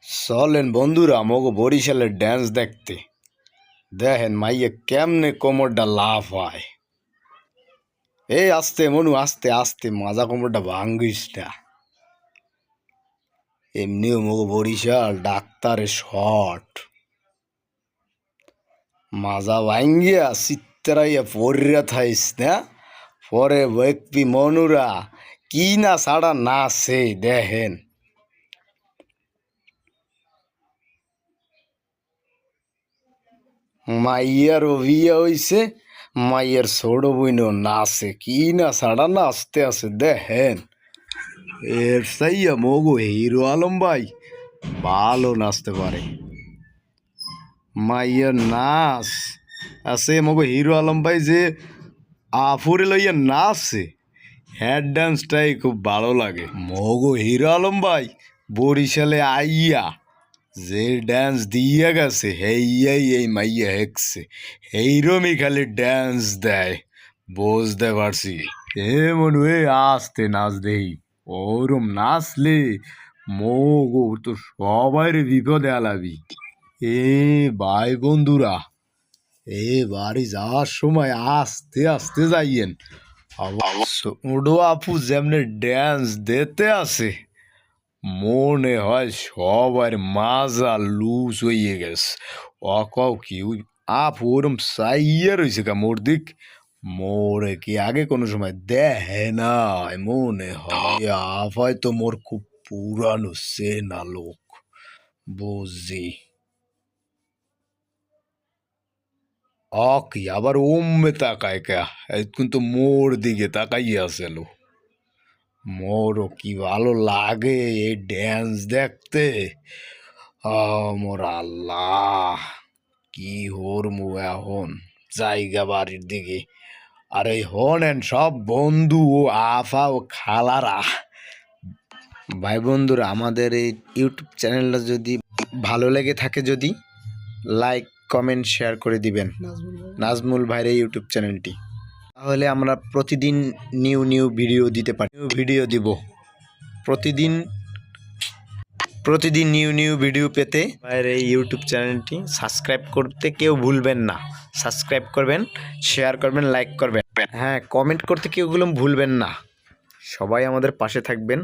চলেন বন্ধুরা মগো বরিশালের ড্যান্স দেখতে। দেখেন মাইয়ে কেমনে কোমরটা লাফ হয়। এই আস্তে মনু আস্তে আস্তে, মাজা কোমরটা ভাঙ্গিস না। এমনিও মগো বরিশাল ডাক্তারের শট, মাজা ভাঙ্গিয়া চিত্তরাইয়া পড়িয়া থাইস না। পরে ব্যক্তি মনুরা কি না ছাড়া নাচে দেখেন। মাইয়ারও বিয়ে হইছে, মাইয়ের ছোট বইনও নাচে, কি না ছাড়া নাচতে আছে দেখেন। এর সাইয়া মগো হিরো আলম ভাই ভালো নাচতে পারে। মাইয়ার নাচ আছে মগো হিরো আলম ভাই যে আফুরে লইয়া নাচে, হ্যাড ডান্সটাই খুব ভালো লাগে। মগো হিরো আলম ভাই বরিশালে আইয়া যে ড্যান্স দিয়ে গেছে হেইয়াই এই মাইয়া হেকছে, এইরমই খালি ড্যান্স দেয়, বুঝতে পারছি। এ মনু এ আস্তে নাচ দেই, ওরম নাচলে মগো তো সবাই বিপদে আলাবি। এ ভাই বন্ধুরা, এ বাড়ি যাওয়ার সময় আস্তে আস্তে যাইয়েন। ছোটো আপু যেমনি ড্যান্স দিতে আছে মনে হয় সবার মাজা লুজ হয়ে গেছে। অকাও কি ওই আপু ওরম চাইয়ে রয়েছে কা মোর দিক, মোরে কি আগে কোনো সময় দেখে নাই মনে হয়। আপ হয়তো মোর খুব পুরানো চেনা লোক, বুঝি। কি আবার ওম্মে তাকায় কা, কিন্তু মোর দিকে তাকাইয়া আছিল। মোরও কি ভালো লাগে এই ড্যান্স দেখতে। মোর আল্লাহ, কি হরমু এখন জায়গা বাড়ির দিকে। আর এই হনেন সব বন্ধু ও আফা ও খালারা, ভাই বন্ধুরা, আমাদের এই ইউটিউব চ্যানেলটা যদি ভালো লেগে থাকে, যদি লাইক কমেন্ট শেয়ার করে দিবেন নাজমুল ভাইয়ের এই ইউটিউব চ্যানেলটি, তাহলে আমরা প্রতিদিন নিউ ভিডিও দিতে পারি। ভিডিও দিব প্রতিদিন নিউ ভিডিও পেতে ভাইয়ের এই ইউটিউব চ্যানেলটি সাবস্ক্রাইব করতে কেউ ভুলবেন না। সাবস্ক্রাইব করবেন, শেয়ার করবেন, লাইক করবেন, হ্যাঁ কমেন্ট করতে কেউগুলো ভুলবেন না। সবাই আমাদের পাশে থাকবেন,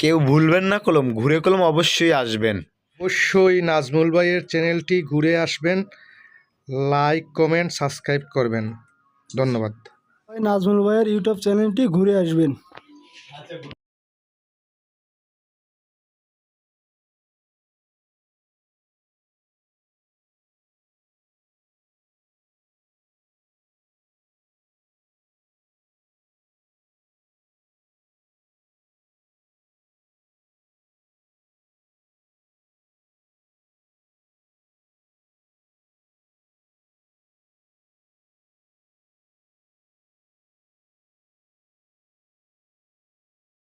কেউ ভুলবেন না। ঘুরে কলম অবশ্যই আসবেন। অবশ্যই নাজমুল ভাইয়ের চ্যানেলটি ঘুরে আসবেন, লাইক কমেন্ট সাবস্ক্রাইব করবেন। ধন্যবাদ। নাজমুল ভাইয়ের ইউটিউব চ্যানেলটি ঘুরে আসবেন।